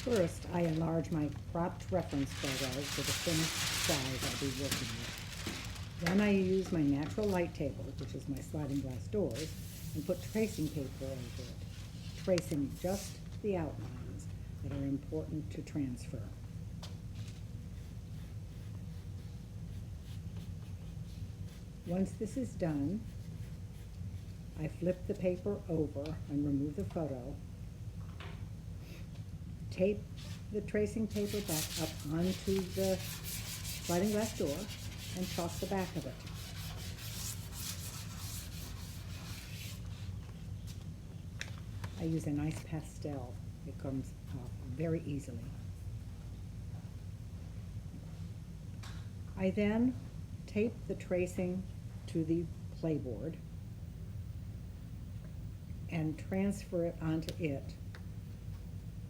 First, I enlarge my cropped reference photo to the finished size I'll be working with. Then I use my natural light table, which is my sliding glass doors, and put tracing paper over it, tracing just the outlines that are important to transfer. Once this is done, I flip the paper over and remove the photo, tape the tracing paper back up onto the sliding glass door, and chalk the back of it. I use a nice pastel. It comes off very easily. I then tape the tracing to the Claybord and transfer it onto it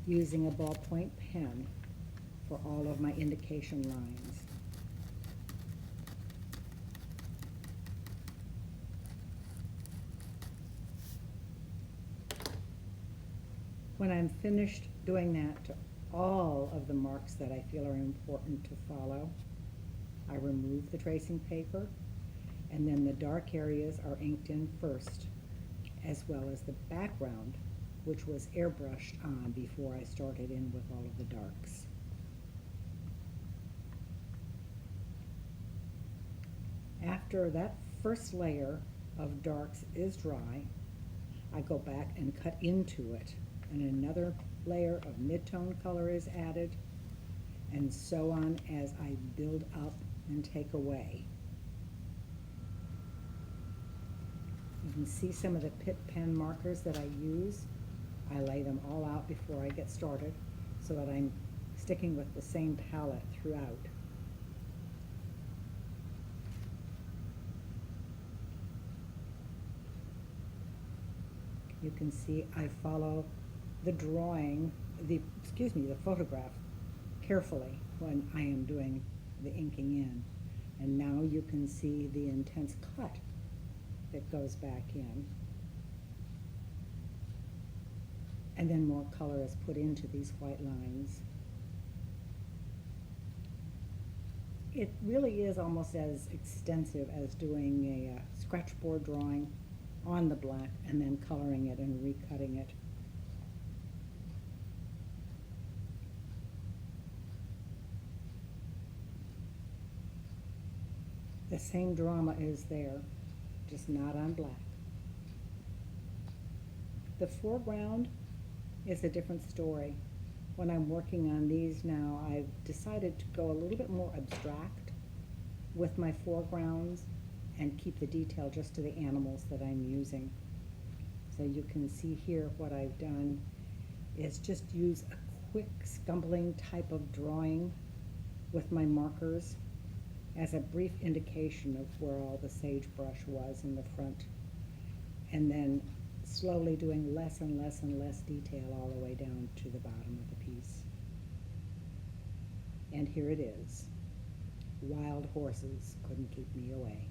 using a ballpoint pen for all of my indication lines. When I'm finished doing that to all of the marks that I feel are important to follow, I remove the tracing paper, and then the dark areas are inked in first, as well as the background, which was airbrushed on before I started in with all of the darks. After that first layer of darks is dry, I go back and cut into it, and another layer of mid-tone color is added, and so on as I build up and take away. You can see some of the Pitt pen markers that I use. I lay them all out before I get started so that I'm sticking with the same palette throughout. You can see I follow the drawing, the photograph carefully when I am doing the inking in. And now you can see the intense cut that goes back in. And then more color is put into these white lines. It really is almost as extensive as doing a scratchboard drawing on the black and then coloring it and recutting it. The same drama is there, just not on black. The foreground is a different story. When I'm working on these now, I've decided to go a little bit more abstract with my foregrounds and keep the detail just to the animals that I'm using. So you can see here what I've done is just use a quick scumbling type of drawing with my markers as a brief indication of where all the sagebrush was in the front, and then slowly doing less and less and less detail all the way down to the bottom of the piece. And here it is. Wild horses couldn't keep me away.